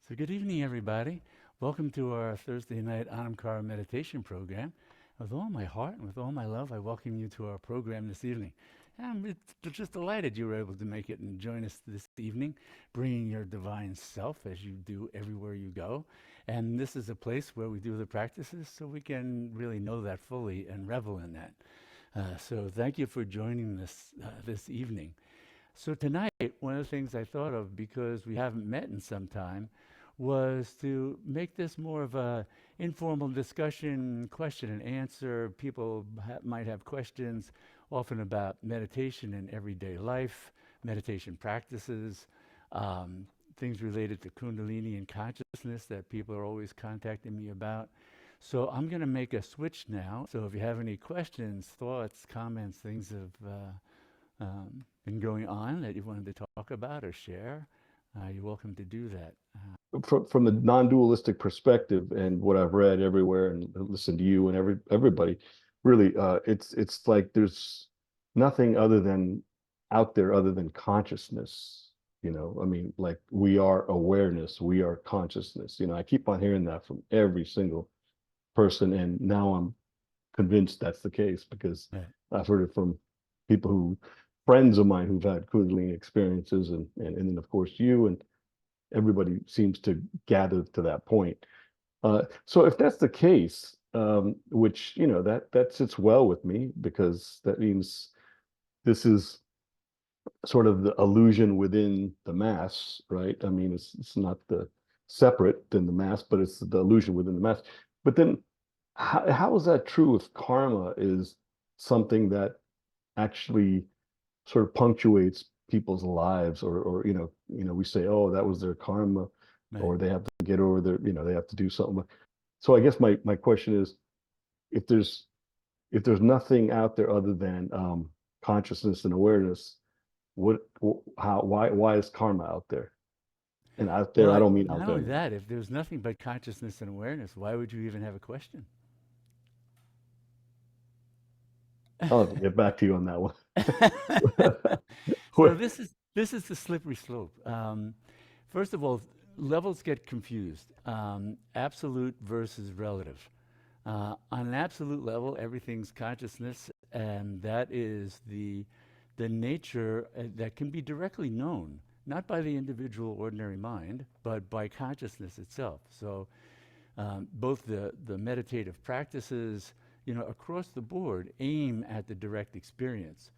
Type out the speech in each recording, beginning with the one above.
So good evening, everybody. Welcome to our Thursday night Anamkara meditation program. With all my heart and with all my love, I welcome you to our program this evening. I'm just delighted you were able to make it and join us this evening, bringing your divine self as you do everywhere you go. And this is a place where we do the practices so we can really know that fully and revel in that. So thank you for joining us this evening. So tonight, one of the things I thought of, because we haven't met in some time, was to make this more of a informal discussion, question and answer. People might have questions often about meditation in everyday life, meditation practices, things related to Kundalini and consciousness that people are always contacting me about. So I'm going to make a switch now. So if you have any questions, thoughts, comments, things have been going on that you wanted to talk about or share, you're welcome to do that. From the non-dualistic perspective and what I've read everywhere and listened to you and everybody, really, it's like there's nothing other than out there other than consciousness. I mean, like we are awareness, we are consciousness. I keep on hearing that from every single person, and now I'm convinced that's the case because Right. I've heard it from friends of mine who've had Kundalini experiences, and then of course you and everybody seems to gather to that point. So if that's the case, which that sits well with me because that means this is sort of the illusion within the mass, right? I mean, it's not the separate than the mass, but it's the illusion within the mass. But then, how is that true if karma is something that actually sort of punctuates people's lives, or we say, oh, that was their karma, Right. or they have to get over their, they have to do something. So I guess my question is, if there's nothing out there other than consciousness and awareness, why is karma out there? And out there, I Well, don't mean out not there. only that, if there's nothing but consciousness and awareness, why would you even have a question? I'll have to get back to you on that one. So this is the slippery slope. First of all, levels get confused. Absolute versus relative. On an absolute level, everything's consciousness, and that is the nature that can be directly known, not by the individual ordinary mind, but by consciousness itself. So both the meditative practices, across the board, aim at the direct experience.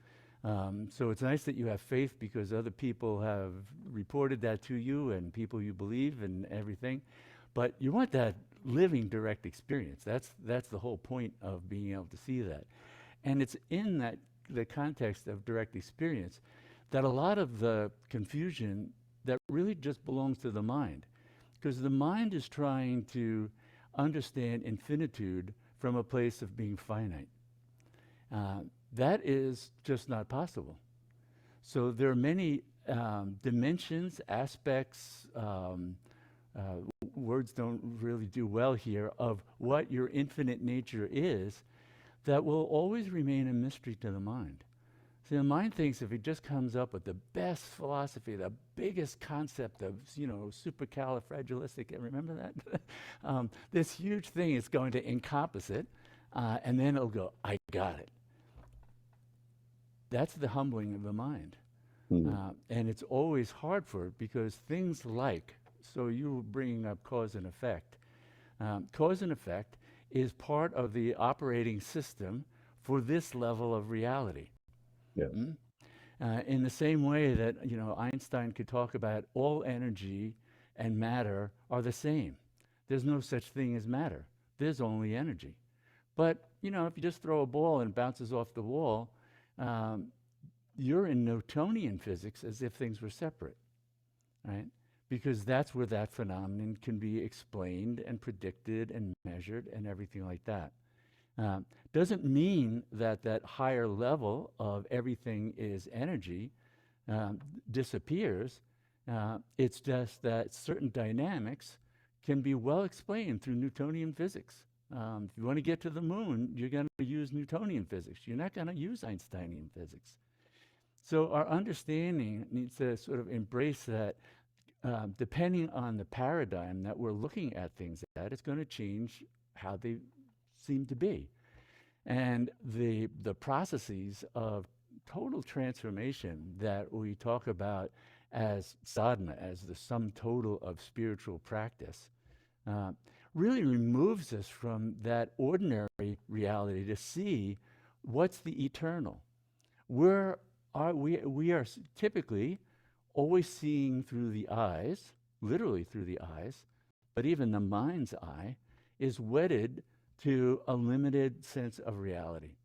So it's nice that you have faith because other people have reported that to you and people you believe and everything. But you want that living direct experience. That's the whole point of being able to see that. And it's in the context of direct experience that a lot of the confusion that really just belongs to the mind. Because the mind is trying to understand infinitude from a place of being finite. That is just not possible. So there are many dimensions, aspects, words don't really do well here, of what your infinite nature is that will always remain a mystery to the mind. See, the mind thinks if it just comes up with the best philosophy, the biggest concept of, supercalifragilistic, remember that? This huge thing is going to encompass it, and then it'll go, I got it. That's the humbling of the mind. And it's always hard for it because things like, so you were bringing up cause and effect. Cause and effect is part of the operating system for this level of reality. Yes. In the same way that Einstein could talk about all energy and matter are the same. There's no such thing as matter. There's only energy. But if you just throw a ball and it bounces off the wall, you're in Newtonian physics as if things were separate, right? Because that's where that phenomenon can be explained and predicted and measured and everything like that. Doesn't mean that higher level of everything is energy disappears. It's just that certain dynamics can be well explained through Newtonian physics. If you want to get to the moon, you're going to use Newtonian physics. You're not going to use Einsteinian physics. So our understanding needs to sort of embrace that depending on the paradigm that we're looking at things at, it's going to change how they seem to be. And the processes of total transformation that we talk about as sadhana, as the sum total of spiritual practice, uh, really removes us from that ordinary reality to see what's the eternal. We are typically always seeing through the eyes, literally through the eyes, but even the mind's eye is wedded to a limited sense of reality.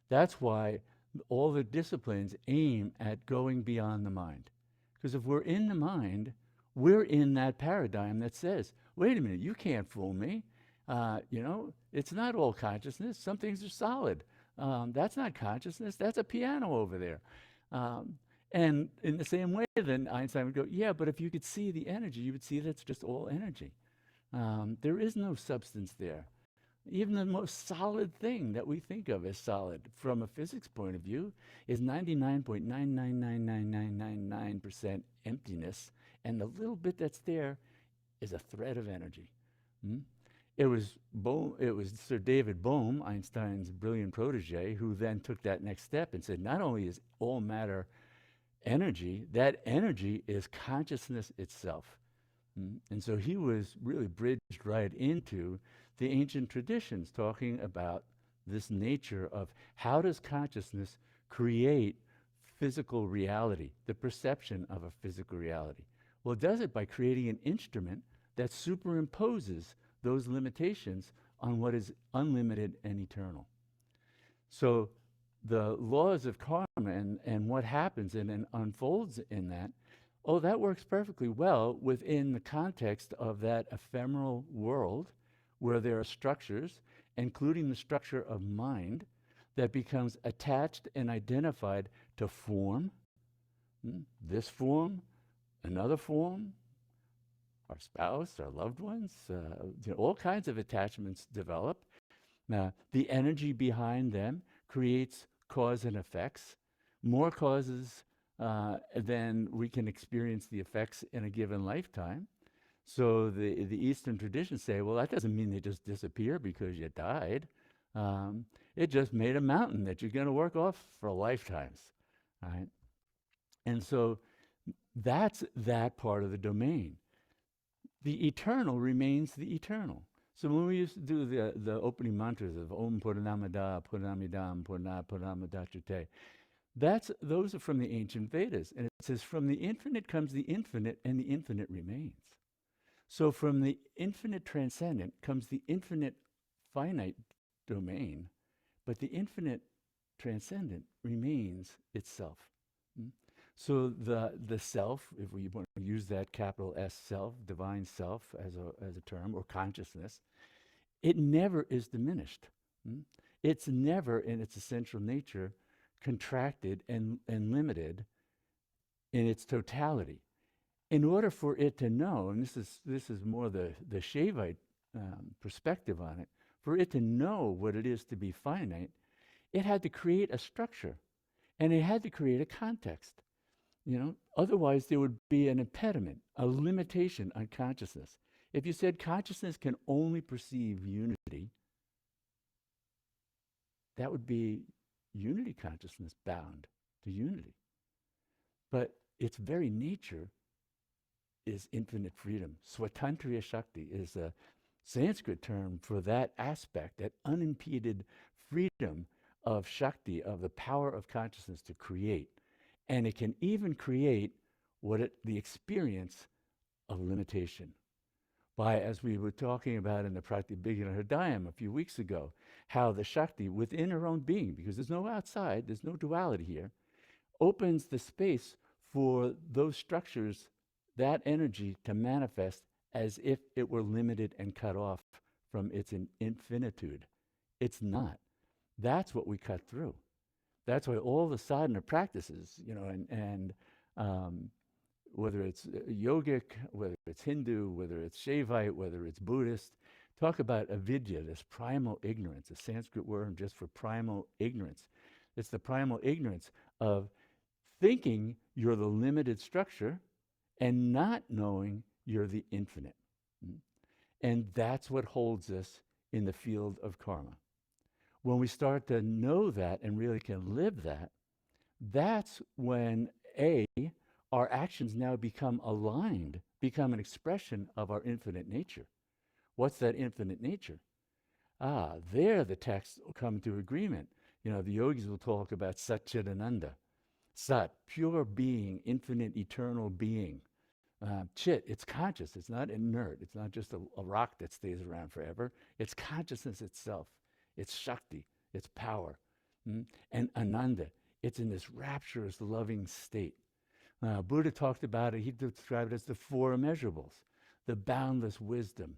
That's why all the disciplines aim at going beyond the mind. Because if we're in the mind, we're in that paradigm that says, wait a minute, you can't fool me. It's not all consciousness. Some things are solid. That's not consciousness. That's a piano over there. And in the same way, then Einstein would go, yeah, but if you could see the energy, you would see that's just all energy. There is no substance there. Even the most solid thing that we think of as solid from a physics point of view is 99.9999999% emptiness, and the little bit that's there is a thread of energy. It was Sir David Bohm, Einstein's brilliant protege, who then took that next step and said, not only is all matter energy, that energy is consciousness itself. And so he was really bridged right into the ancient traditions talking about this nature of how does consciousness create physical reality, the perception of a physical reality. Well, it does it by creating an instrument that superimposes those limitations on what is unlimited and eternal. So the laws of karma and what happens and unfolds in that, that works perfectly well within the context of that ephemeral world where there are structures, including the structure of mind, that becomes attached and identified to form, this form, another form, our spouse, our loved ones, all kinds of attachments develop. The energy behind them creates cause and effects, more causes than we can experience the effects in a given lifetime. So the Eastern traditions say, well, that doesn't mean they just disappear because you died. It just made a mountain that you're going to work off for lifetimes, right? And so that's that part of the domain. The eternal remains the eternal. So when we used to do the opening mantras of Om Purnamada, Purnamidam, Purnamadachate, those are from the ancient Vedas. And it says, from the infinite comes the infinite, and the infinite remains. So from the infinite transcendent comes the infinite finite domain, but the infinite transcendent remains itself. So the self, if we want to use that capital S self, divine self as a term, or consciousness, it never is diminished. It's never in its essential nature contracted and limited in its totality. In order for it to know, and this is more the Shaivite perspective on it, for it to know what it is to be finite, it had to create a structure, and it had to create a context. Otherwise there would be an impediment, a limitation on consciousness. If you said consciousness can only perceive unity, that would be unity consciousness bound to unity. But its very nature is infinite freedom. Swatantriya Shakti is a Sanskrit term for that aspect, that unimpeded freedom of Shakti, of the power of consciousness to create. And it can even create the experience of limitation. By, as we were talking about in the Pratyabhijnana Hridayam a few weeks ago, how the Shakti within her own being, because there's no outside, there's no duality here, opens the space for those structures, that energy to manifest as if it were limited and cut off from its infinitude. It's not. That's what we cut through. That's why all the sadhana practices, and whether it's yogic, whether it's Hindu, whether it's Shaivite, whether it's Buddhist, talk about avidya, this primal ignorance, a Sanskrit word just for primal ignorance. It's the primal ignorance of thinking you're the limited structure and not knowing you're the infinite. Mm. And that's what holds us in the field of karma. When we start to know that and really can live that, that's when our actions now become aligned, become an expression of our infinite nature. What's that infinite nature? There the texts will come to agreement. The yogis will talk about Satchidananda. Sat, pure being, infinite, eternal being. Chit, it's conscious. It's not inert. It's not just a rock that stays around forever. It's consciousness itself. It's Shakti. It's power. And Ananda, it's in this rapturous, loving state. Buddha talked about it. He described it as the four immeasurables: the boundless wisdom,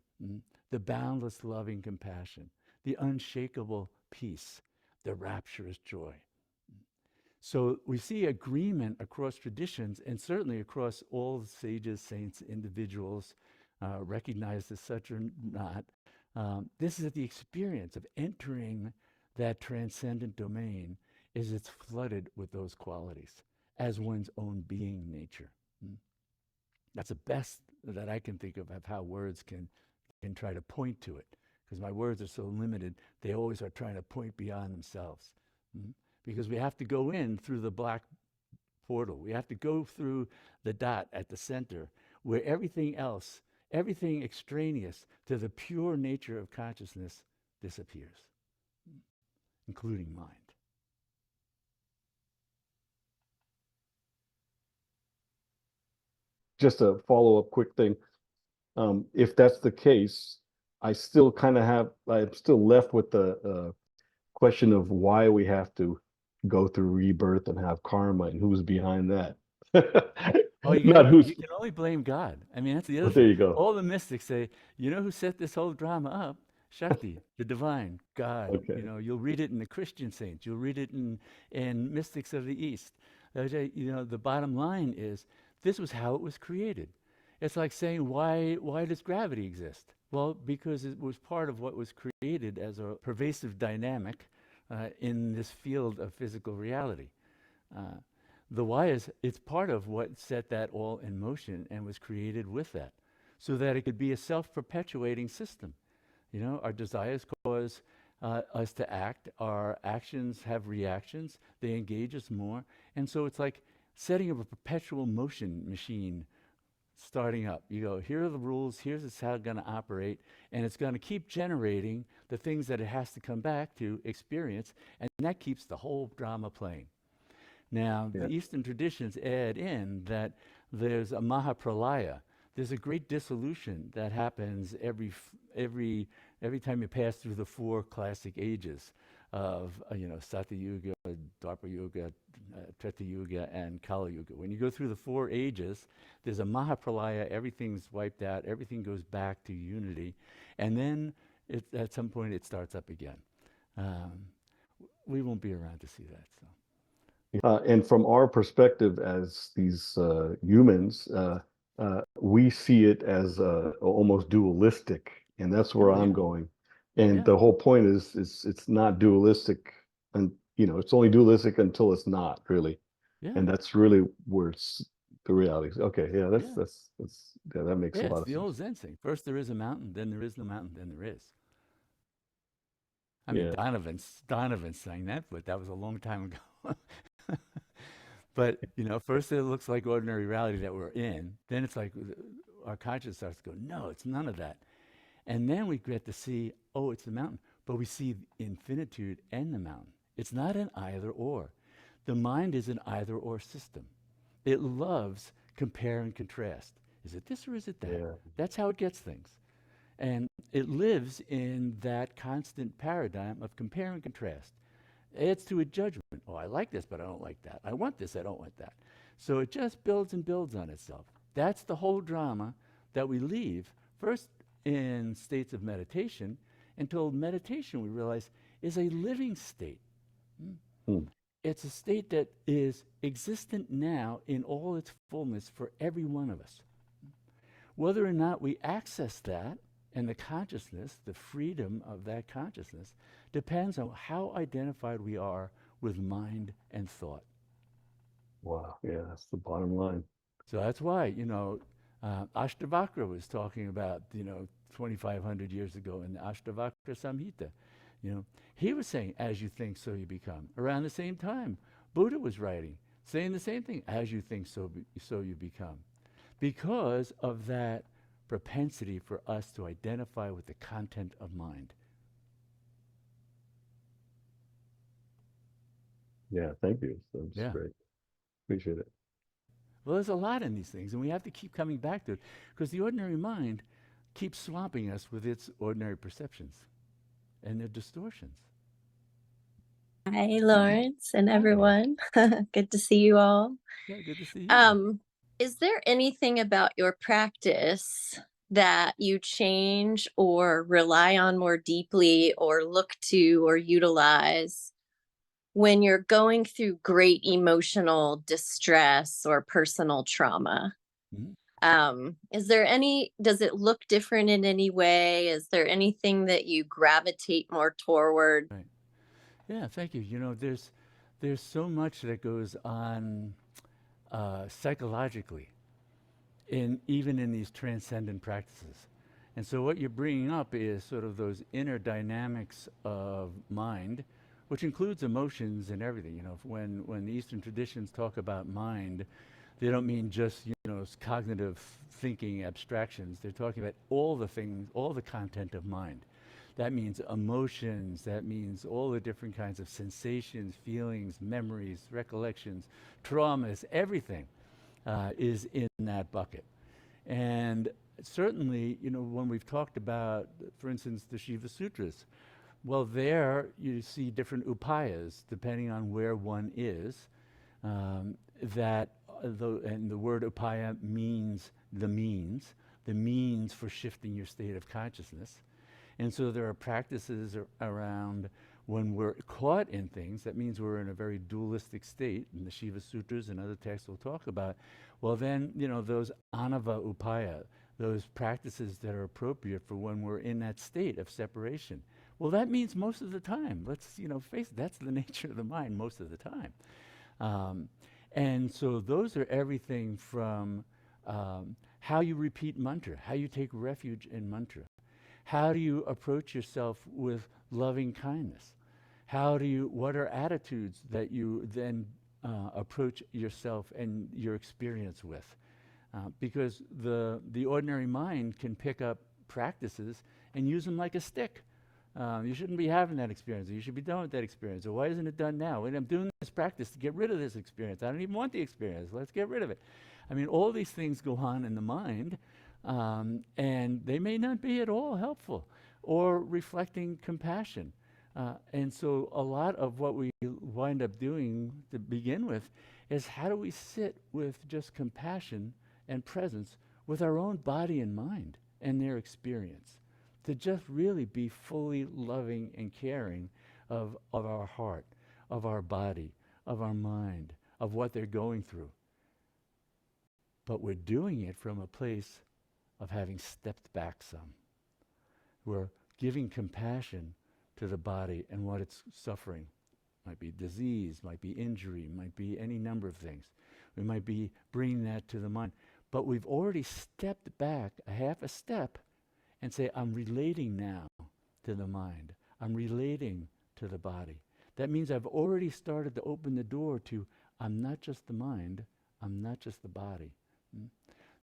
the boundless loving compassion, the unshakable peace, the rapturous joy. So we see agreement across traditions, and certainly across all sages, saints, individuals, recognized as such or not. This is the experience of entering that transcendent domain, is it's flooded with those qualities as one's own being nature. That's the best that I can think of how words can try to point to it, because my words are so limited. They always are trying to point beyond themselves. Because we have to go in through the black portal. We have to go through the dot at the center, where everything else, everything extraneous to the pure nature of consciousness disappears, including mind. Just a follow-up quick thing. If that's the case, I'm still left with the question of why we have to go through rebirth and have karma, and who's behind that. Oh, Not who's. you can only blame God. I mean, that's the other But there thing. you go. All the mystics say, who set this whole drama up? Shakti, the divine, God. Okay. You'll read it in the Christian saints. You'll read it in mystics of the East. The bottom line is, this was how it was created. It's like saying, why does gravity exist? Well, because it was part of what was created as a pervasive dynamic in this field of physical reality. The why is, it's part of what set that all in motion and was created with that, so that it could be a self-perpetuating system. Our desires cause us to act. Our actions have reactions. They engage us more. And so it's like setting up a perpetual motion machine starting up. You go, here are the rules, here's how it's going to operate, and it's going to keep generating the things that it has to come back to experience, and that keeps the whole drama playing. Now, Yeah. the Eastern traditions add in that there's a Mahapralaya. There's a great dissolution that happens every time you pass through the four classic ages of Satya Yuga, Dwapara Yuga, Treta Yuga, and Kali Yuga. When you go through the four ages, there's a Mahapralaya. Everything's wiped out. Everything goes back to unity, and then at some point it starts up again. We won't be around to see that. So. And from our perspective as these humans, we see it as almost dualistic, and that's where I'm going. And the whole point is it's not dualistic, and it's only dualistic until it's not really. And that's really where the reality is. Okay, that makes a lot of sense. It's the old Zen thing. First there is a mountain, then there is no mountain, then there is. I mean, Donovan sang that, but that was a long time ago. But first it looks like ordinary reality that we're in. Then it's like our conscience starts to go, no, it's none of that. And then we get to see, oh, it's the mountain. But we see infinitude and the mountain. It's not an either or. The mind is an either or system. It loves compare and contrast. Is it this or is it that? Yeah. That's how it gets things. And it lives in that constant paradigm of compare and contrast. It's to a judgment. Oh, I like this, but I don't like that. I want this, I don't want that. So it just builds and builds on itself. That's the whole drama that we leave first in states of meditation, until meditation, we realize, is a living state. It's a state that is existent now in all its fullness for every one of us. Whether or not we access that and the consciousness, the freedom of that consciousness, depends on how identified we are with mind and thought. Wow, yeah, that's the bottom line. So that's why, Ashtavakra was talking about, 2,500 years ago in the Ashtavakra Samhita. You know, he was saying, as you think, so you become. Around the same time, Buddha was writing, saying the same thing, as you think, so you become. Because of that propensity for us to identify with the content of mind. Yeah, thank you. That's Yeah. great. Appreciate it. Well, there's a lot in these things, and we have to keep coming back to it because the ordinary mind keeps swamping us with its ordinary perceptions and their distortions. Hi, Lawrence and Hi. everyone. Good to see you all. Yeah, good to see you. Is there anything about your practice that you change or rely on more deeply or look to or utilize when you're going through great emotional distress or personal trauma? Is there does it look different in any way? Is there anything that you gravitate more toward? Right. Yeah, thank you. There's so much that goes on psychologically even in these transcendent practices. And so what you're bringing up is sort of those inner dynamics of mind, which includes emotions and everything. When the Eastern traditions talk about mind, they don't mean just, cognitive thinking abstractions. They're talking about all the things, all the content of mind. That means emotions, that means all the different kinds of sensations, feelings, memories, recollections, traumas, everything is in that bucket. And certainly, when we've talked about, for instance, the Shiva Sutras, well, there you see different upayas depending on where one is. And the word upaya means the means for shifting your state of consciousness. And so there are practices around when we're caught in things. That means we're in a very dualistic state, and the Shiva Sutras and other texts will talk about. Well, then, those anava upaya, those practices that are appropriate for when we're in that state of separation. Well, that means most of the time. Let's, face it, that's the nature of the mind most of the time. And so those are everything from how you repeat mantra, how you take refuge in mantra. How do you approach yourself with loving kindness? What are attitudes that you then approach yourself and your experience with? Because the ordinary mind can pick up practices and use them like a stick. You shouldn't be having that experience. You should be done with that experience. Or why isn't it done now? And I'm doing this practice to get rid of this experience. I don't even want the experience. Let's get rid of it. I mean, all these things go on in the mind, and they may not be at all helpful or reflecting compassion. And so a lot of what we wind up doing to begin with is how do we sit with just compassion and presence with our own body and mind and their experience, to just really be fully loving and caring of our heart, of our body, of our mind, of what they're going through. But we're doing it from a place of having stepped back some. We're giving compassion to the body and what it's suffering. Might be disease, might be injury, might be any number of things. We might be bringing that to the mind. But we've already stepped back a half a step and say, I'm relating now to the mind. I'm relating to the body. That means I've already started to open the door to, I'm not just the mind, I'm not just the body.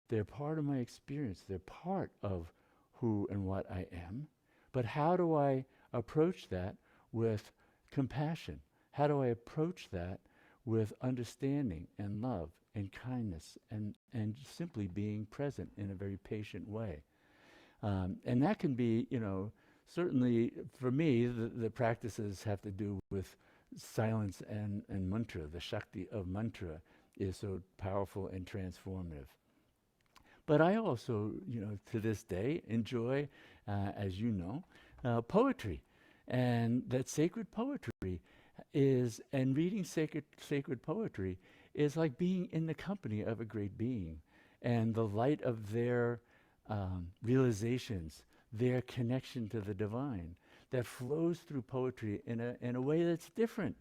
They're part of my experience. They're part of who and what I am. But how do I approach that with compassion? How do I approach that with understanding and love and kindness and simply being present in a very patient way? And that can be, certainly for me, the practices have to do with silence and mantra. The Shakti of mantra is so powerful and transformative. But I also, to this day, enjoy, as you know, poetry. And that sacred poetry and reading sacred poetry is like being in the company of a great being. And the light of their realizations, their connection to the divine, that flows through poetry in a way that's different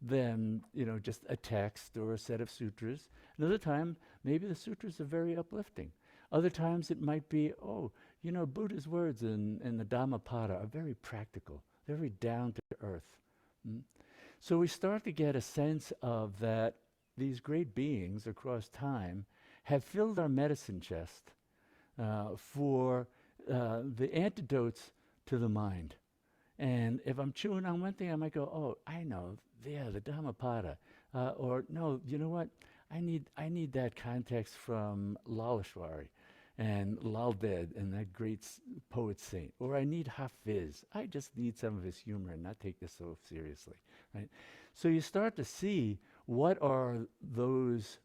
than, just a text or a set of sutras. Another time, maybe the sutras are very uplifting. Other times it might be, Buddha's words in the Dhammapada are very practical. They're very down to earth. Mm? So we start to get a sense of that these great beings across time have filled our medicine chest for the antidotes to the mind. And if I'm chewing on one thing, I might go, oh, I know, yeah, the Dhammapada. Or no, you know what? I need that context from Laleshwari and Lalbed and that great poet saint. Or I need Hafiz. I just need some of his humor and not take this so seriously, right? So you start to see what are those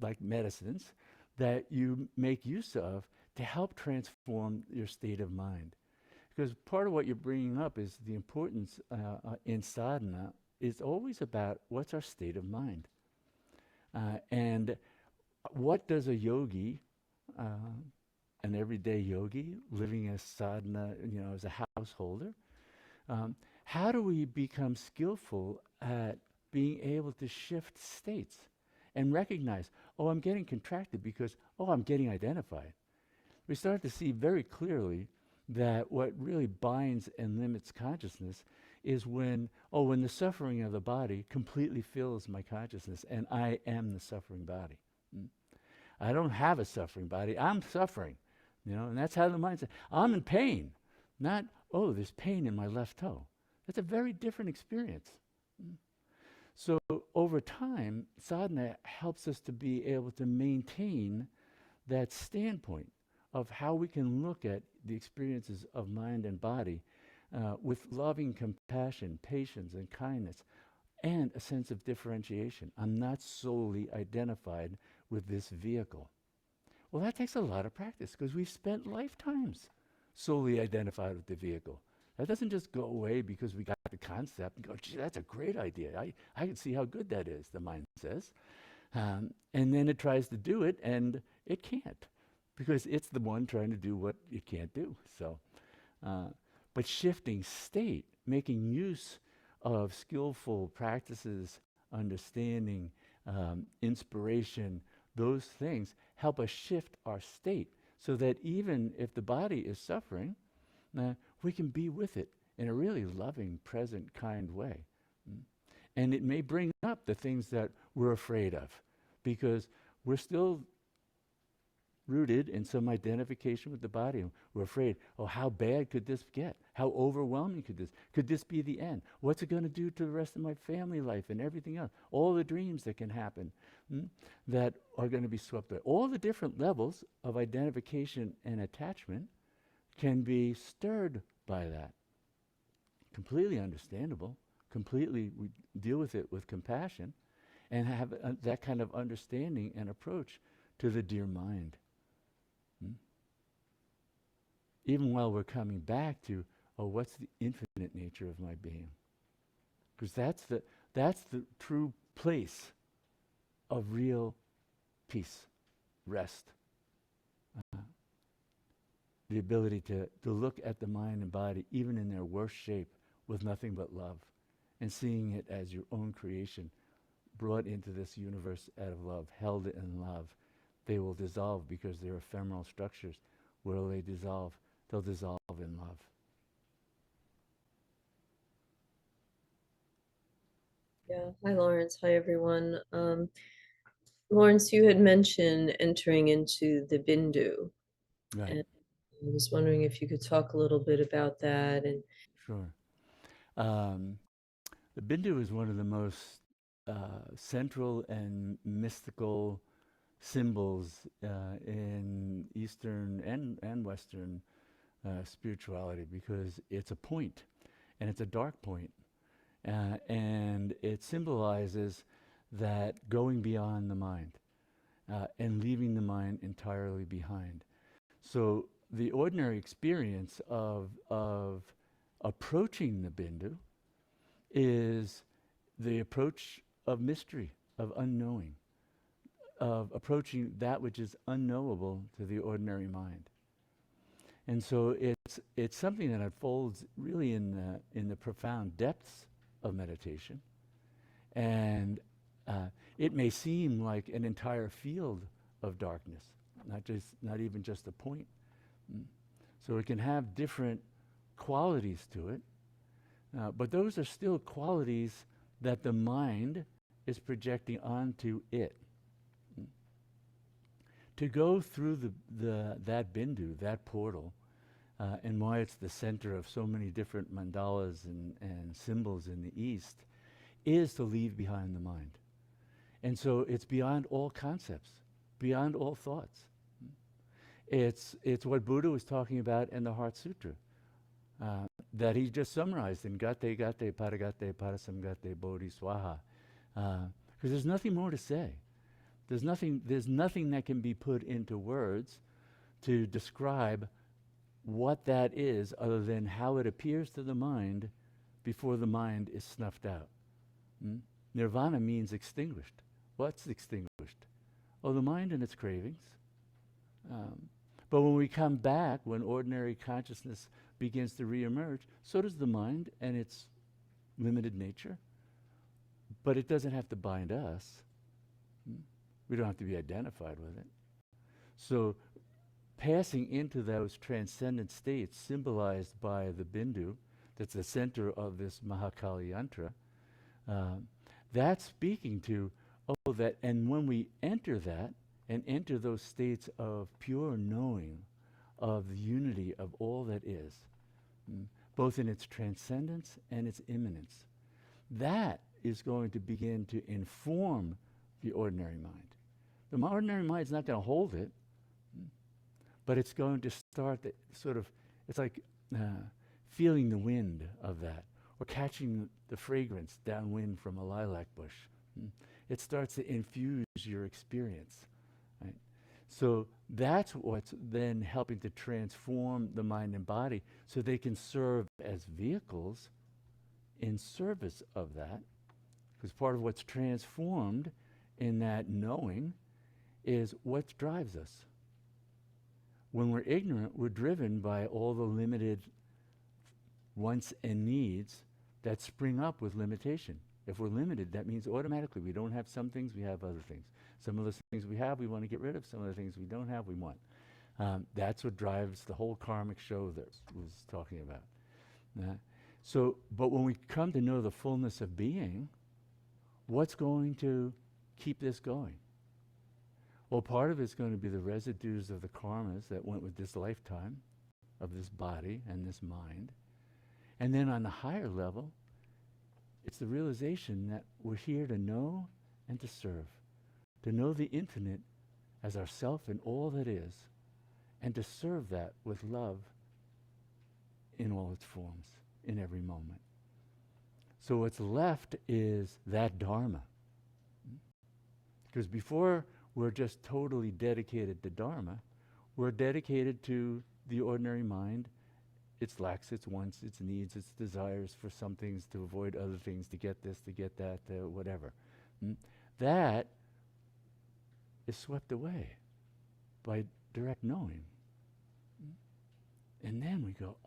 like medicines that you make use of to help transform your state of mind. Because part of what you're bringing up is the importance in sadhana is always about what's our state of mind. And what does a yogi, an everyday yogi, living as sadhana, as a householder, how do we become skillful at being able to shift states and recognize, oh, I'm getting contracted because, oh, I'm getting identified. We start to see very clearly that what really binds and limits consciousness is when the suffering of the body completely fills my consciousness and I am the suffering body. I don't have a suffering body, I'm suffering, and that's how the mind says, I'm in pain, not, oh, there's pain in my left toe. That's a very different experience. So over time, sadhana helps us to be able to maintain that standpoint of how we can look at the experiences of mind and body with loving compassion, patience, and kindness, and a sense of differentiation. I'm not solely identified with this vehicle. Well, that takes a lot of practice because we've spent lifetimes solely identified with the vehicle. That doesn't just go away because we got the concept and go, gee, that's a great idea. I can see how good that is, the mind says. And then it tries to do it, and it can't because it's the one trying to do what it can't do. So, but shifting state, making use of skillful practices, understanding, inspiration, those things help us shift our state so that even if the body is suffering, we can be with it in a really loving, present, kind way. And it may bring up the things that we're afraid of because we're still rooted in some identification with the body. We're afraid, oh, how bad could this get? How overwhelming could this be the end? What's it going to do to the rest of my family life and everything else? All the dreams that can happen that are going to be swept away. All the different levels of identification and attachment can be stirred by that. Completely understandable. Completely, we deal with it with compassion and have that kind of understanding and approach to the dear mind. Even while we're coming back to, oh, what's the infinite nature of my being? Because that's the true place of real peace, rest. The ability to look at the mind and body, even in their worst shape, with nothing but love, and seeing it as your own creation, brought into this universe out of love, held in love. They will dissolve because they're ephemeral structures. Where will they dissolve? They'll dissolve in love. Yeah. Hi, Lawrence. Hi, everyone. Lawrence, you had mentioned entering into the bindu. Right. And I was wondering if you could talk a little bit about that. And Sure. The bindu is one of the most central and mystical symbols in Eastern and Western spirituality because it's a point, and it's a dark point, and it symbolizes that going beyond the mind and leaving the mind entirely behind. So the ordinary experience of approaching the bindu is the approach of mystery, of unknowing, of approaching that which is unknowable to the ordinary mind. And so it's something that unfolds really in the profound depths of meditation, And it may seem like an entire field of darkness, not even just a point. Mm. So it can have different qualities to it, but those are still qualities that the mind is projecting onto it. Mm. To go through that bindu, that portal, and why it's the center of so many different mandalas and symbols in the East, is to leave behind the mind. And so it's beyond all concepts, beyond all thoughts. It's what Buddha was talking about in the Heart Sutra, that he just summarized in Gate Gate Paragate Parasamgate Bodhi Swaha. Because there's nothing more to say. There's nothing that can be put into words to describe what that is other than how it appears to the mind before the mind is snuffed out. Mm? Nirvana means extinguished. What's extinguished? Oh, the mind and its cravings. But when we come back, when ordinary consciousness begins to reemerge, so does the mind and its limited nature. But it doesn't have to bind us. We don't have to be identified with it. So passing into those transcendent states symbolized by the bindu, that's the center of this Mahakali yantra, that's speaking to, oh, that, and when we enter that, and enter those states of pure knowing of the unity of all that is, both in its transcendence and its immanence, that is going to begin to inform the ordinary mind. The ordinary mind is not going to hold it, but it's going to start it's like feeling the wind of that, or catching the fragrance downwind from a lilac bush. It starts to infuse your experience. Right? So that's what's then helping to transform the mind and body so they can serve as vehicles in service of that. Because part of what's transformed in that knowing is what drives us. When we're ignorant, we're driven by all the limited wants and needs that spring up with limitation. If we're limited, that means automatically we don't have some things, we have other things. Some of those things we have, we want to get rid of. Some of the things we don't have, we want. That's what drives the whole karmic show that was talking about. But when we come to know the fullness of being, what's going to keep this going? Well, part of it's going to be the residues of the karmas that went with this lifetime, of this body and this mind. And then on the higher level, it's the realization that we're here to know and to serve. To know the infinite as ourself and all that is, and to serve that with love in all its forms, in every moment. So what's left is that Dharma. Because before we're just totally dedicated to Dharma, we're dedicated to the ordinary mind, its lacks, its wants, its needs, its desires for some things, to avoid other things, to get this, to get that, whatever. That is swept away by direct knowing. And then we go,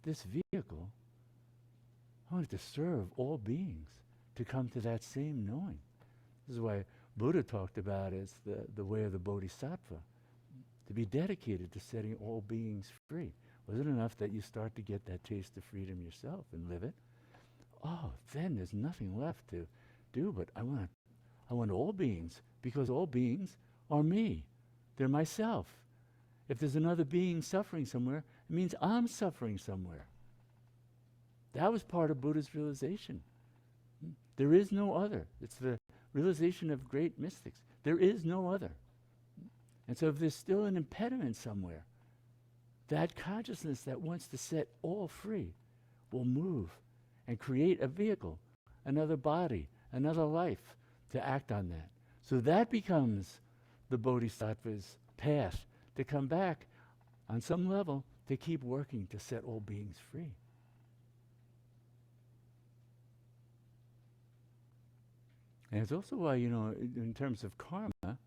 this vehicle, I want it to serve all beings to come to that same knowing. This is why Buddha talked about as the way of the Bodhisattva, to be dedicated to setting all beings free. Was it enough that you start to get that taste of freedom yourself and live it? Oh, then there's nothing left to do, but I want all beings, because all beings are me. They're myself. If there's another being suffering somewhere, it means I'm suffering somewhere. That was part of Buddha's realization. There is no other. It's the realization of great mystics. There is no other. And so if there's still an impediment somewhere, that consciousness that wants to set all free will move and create a vehicle, another body, another life to act on that. So that becomes the Bodhisattva's path to come back on some level to keep working to set all beings free. And it's also why, in terms of karma,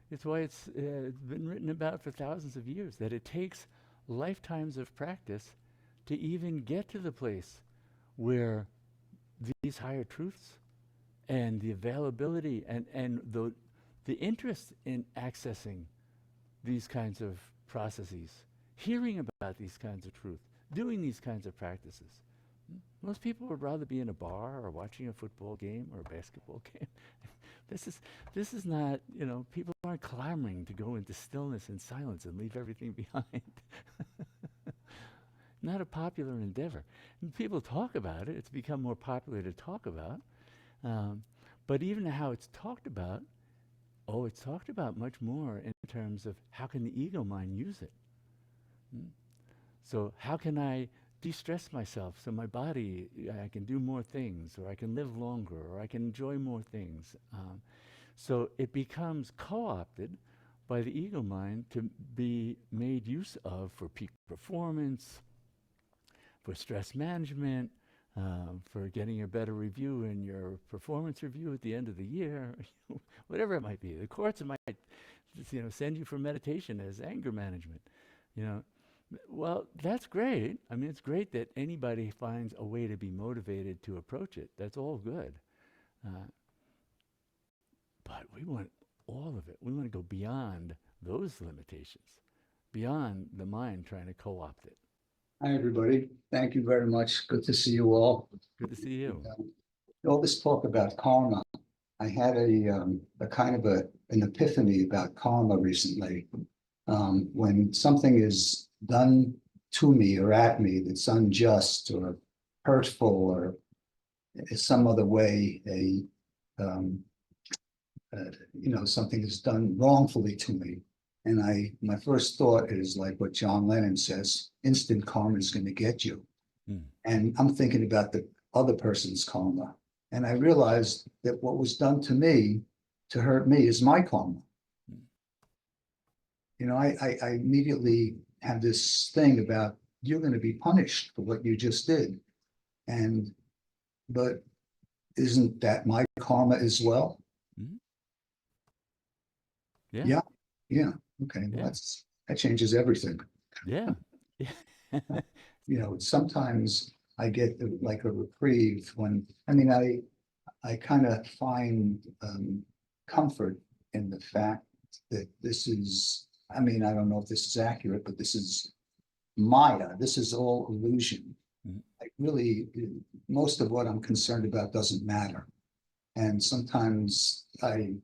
it's why it's been written about for thousands of years, that it takes lifetimes of practice to even get to the place where these higher truths and the availability and the interest in accessing these kinds of processes, hearing about these kinds of truth, doing these kinds of practices. Most people would rather be in a bar or watching a football game or a basketball game. This is not, people aren't clamoring to go into stillness and silence and leave everything behind. Not a popular endeavor. And people talk about it. It's become more popular to talk about. But even how it's talked about, it's talked about much more in terms of how can the ego mind use it. So how can I de-stress myself so my body, I can do more things, or I can live longer, or I can enjoy more things. So it becomes co-opted by the ego mind to be made use of for peak performance, for stress management, for getting a better review in your performance review at the end of the year, whatever it might be. The courts might, send you for meditation as anger management. Well, that's great. I mean, it's great that anybody finds a way to be motivated to approach it. That's all good. But we want all of it. We want to go beyond those limitations, beyond the mind trying to co-opt it. Hi, everybody. Thank you very much. Good to see you all. Good to see you. All this talk about karma, I had a kind of an epiphany about karma recently. When something is done to me or at me that's unjust or hurtful or in some other way, something is done wrongfully to me. And my first thought is like what John Lennon says, instant karma is going to get you. And I'm thinking about the other person's karma. And I realized that what was done to me to hurt me is my karma. I immediately had this thing about you're going to be punished for what you just did. But isn't that my karma as well? Yeah. Yeah. Okay. Well, that changes everything. Yeah. Sometimes I get like a reprieve when, I kind of find comfort in the fact that this is, I don't know if this is accurate, but this is Maya. This is all illusion. Like really, most of what I'm concerned about doesn't matter. And sometimes I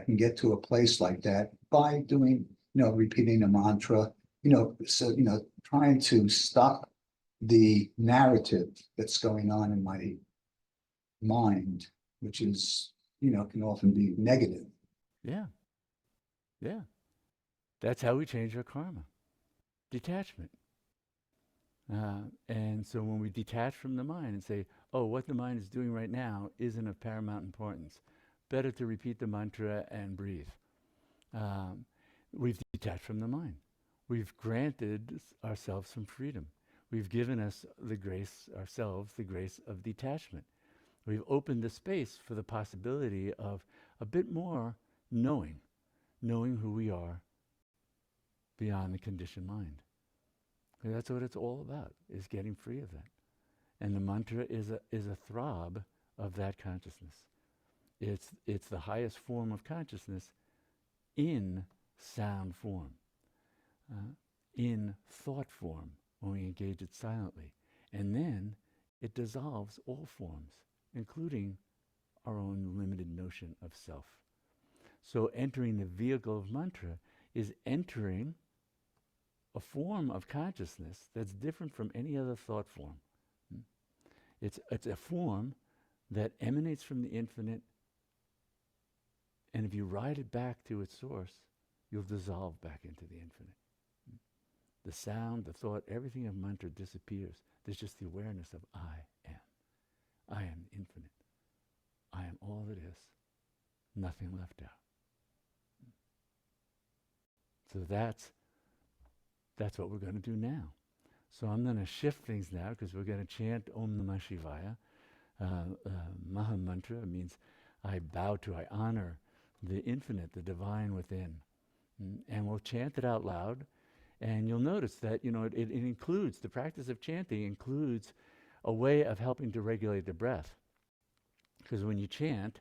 can get to a place like that by doing, repeating a mantra, trying to stop the narrative that's going on in my mind, which is, can often be negative. Yeah. Yeah. That's how we change our karma. Detachment. And so when we detach from the mind and say, what the mind is doing right now isn't of paramount importance, better to repeat the mantra and breathe. We've detached from the mind. We've granted ourselves some freedom. We've given ourselves the grace of detachment. We've opened the space for the possibility of a bit more knowing who we are beyond the conditioned mind. And that's what it's all about, is getting free of that. And the mantra is a throb of that consciousness. It's the highest form of consciousness in sound form, in thought form when we engage it silently. And then it dissolves all forms, including our own limited notion of self. So entering the vehicle of mantra is entering a form of consciousness that's different from any other thought form. It's a form that emanates from the infinite, and if you ride it back to its source, you'll dissolve back into the infinite. The sound, the thought, everything of mantra disappears. There's just the awareness of I am. I am infinite. I am all that is. Nothing left out. So that's what we're going to do now. So I'm going to shift things now because we're going to chant Om Namah Shivaya. Maha Mantra means I bow to, I honor the infinite, the divine within. And we'll chant it out loud. And you'll notice that, it includes, the practice of chanting includes a way of helping to regulate the breath. Because when you chant,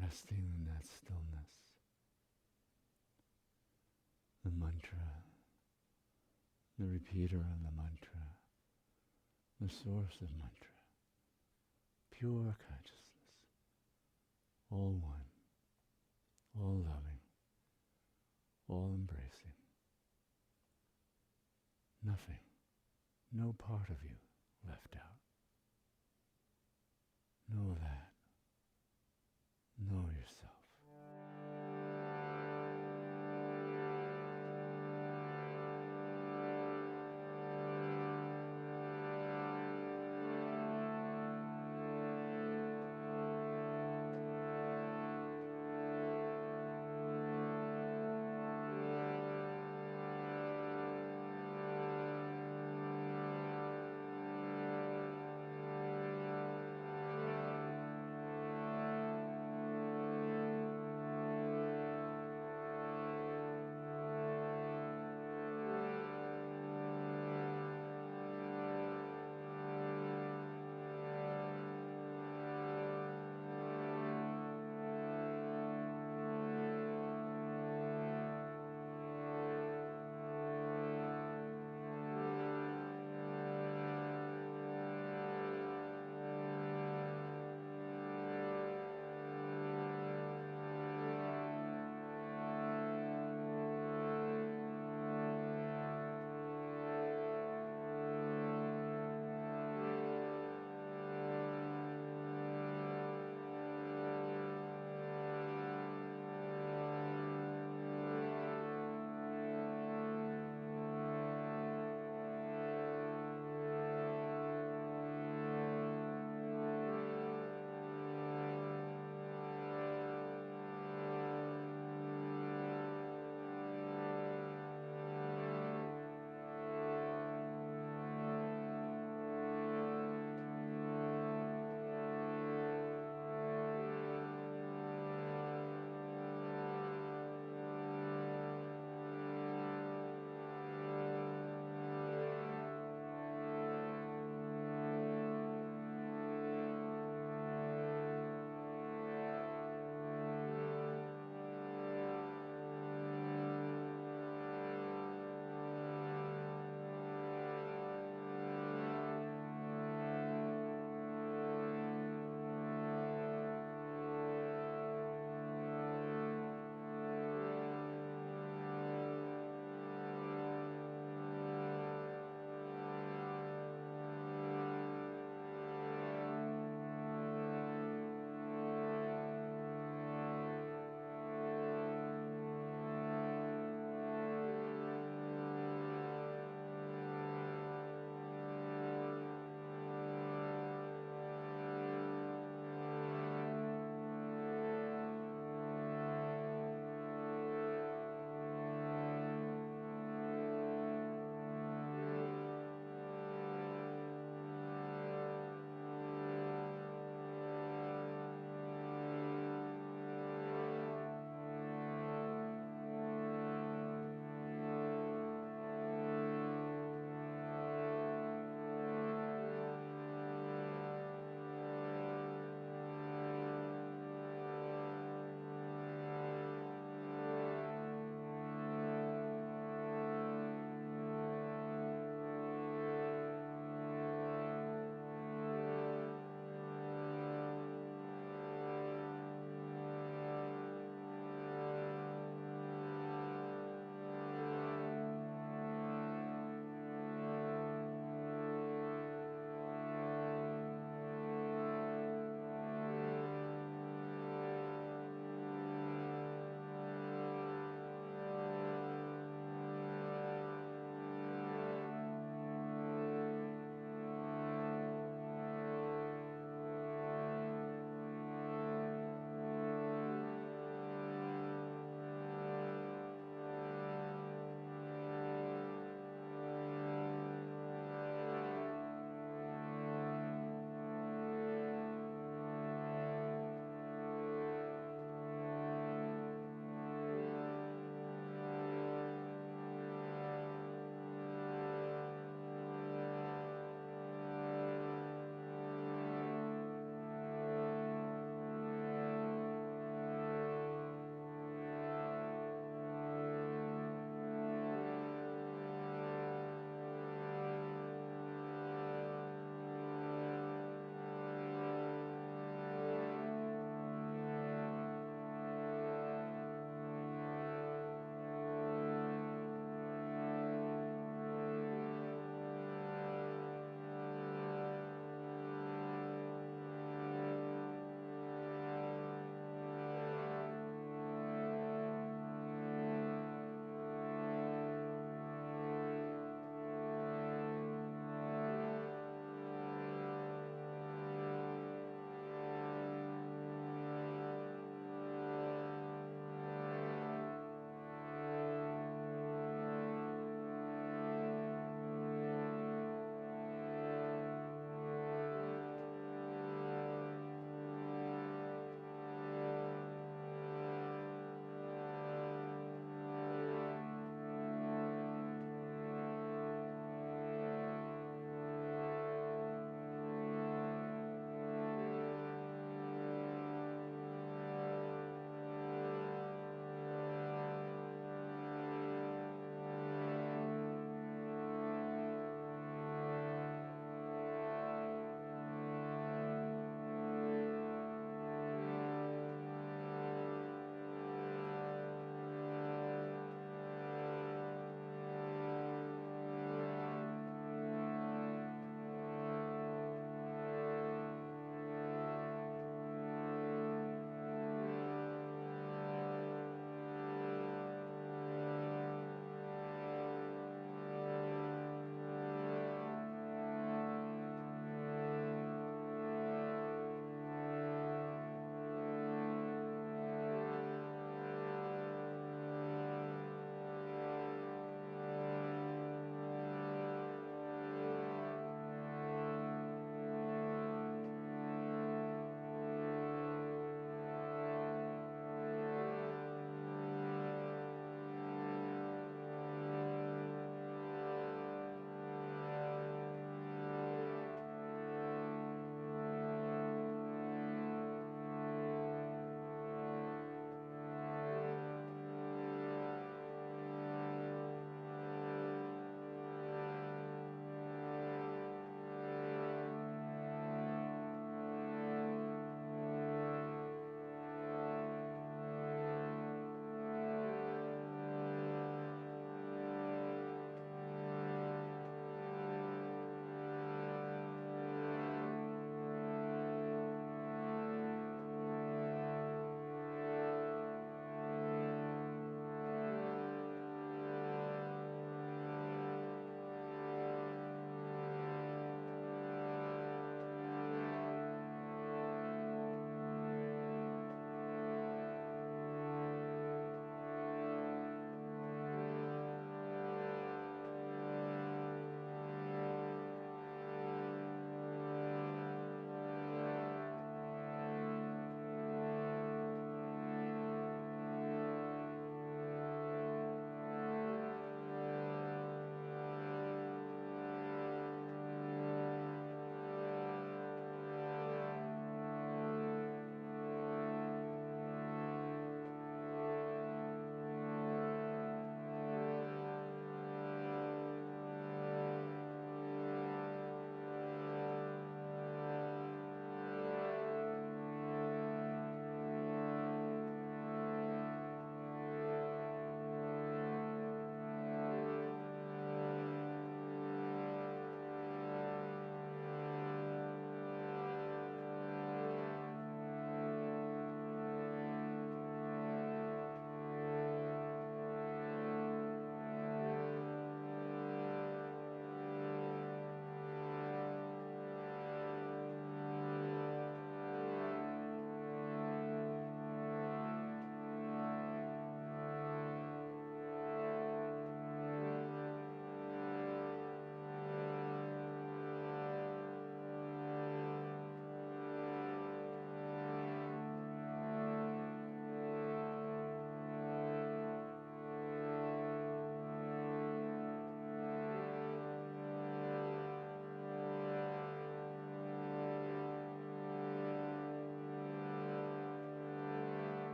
Resting in that stillness. The mantra, the repeater of the mantra, the source of mantra, pure consciousness, all one, all loving, all embracing. Nothing, no part of you left out. Know that. Know yourself.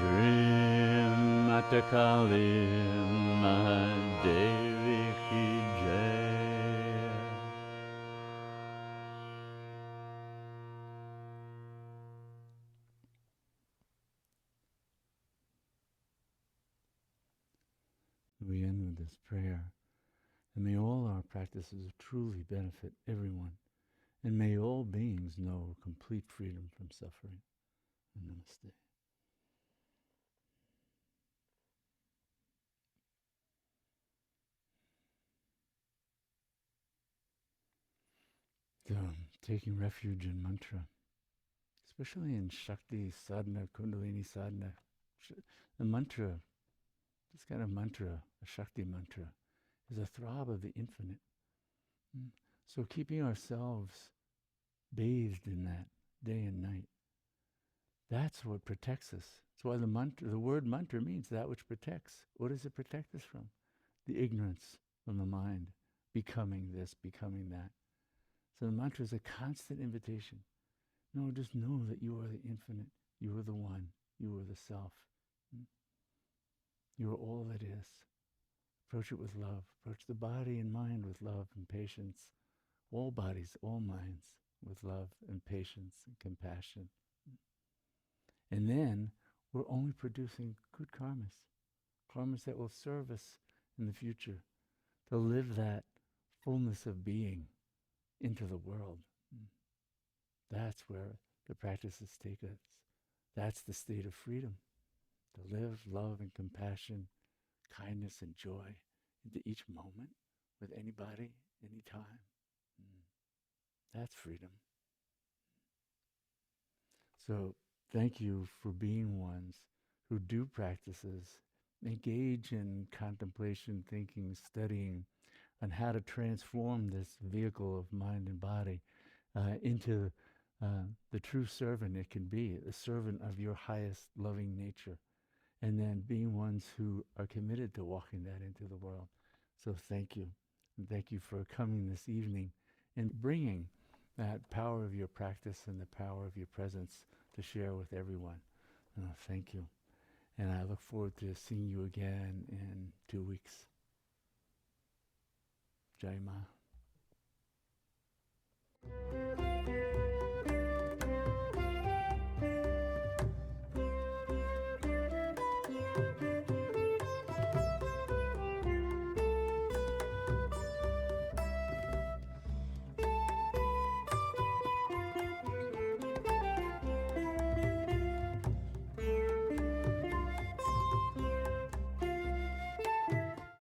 Shri Mata Kali Mahadevi Ki Jai. We end with this prayer, and may all our practices truly benefit everyone, and may all beings know complete freedom from suffering. Namaste. So, taking refuge in mantra, especially in Shakti sadhana, Kundalini sadhana. The mantra, this kind of mantra, a Shakti mantra, is a throb of the infinite. So keeping ourselves bathed in that day and night, that's what protects us. That's why the word mantra means that which protects. What does it protect us from? The ignorance from the mind, becoming this, becoming that. So the mantra is a constant invitation. No, just know that you are the infinite. You are the one. You are the self. You are all that is. Approach it with love. Approach the body and mind with love and patience. All bodies, all minds with love and patience and compassion. And then we're only producing good karmas. Karmas that will serve us in the future. To live that fullness of being into the world. That's where the practices take us. That's the state of freedom. To live love and compassion, kindness and joy into each moment with anybody, anytime. That's freedom. So thank you for being ones who do practices, engage in contemplation, thinking, studying on how to transform this vehicle of mind and body into the true servant it can be, a servant of your highest loving nature, and then being ones who are committed to walking that into the world. So thank you. And thank you for coming this evening and bringing that power of your practice and the power of your presence to share with everyone. Thank you. And I look forward to seeing you again in 2 weeks. Jai Ma.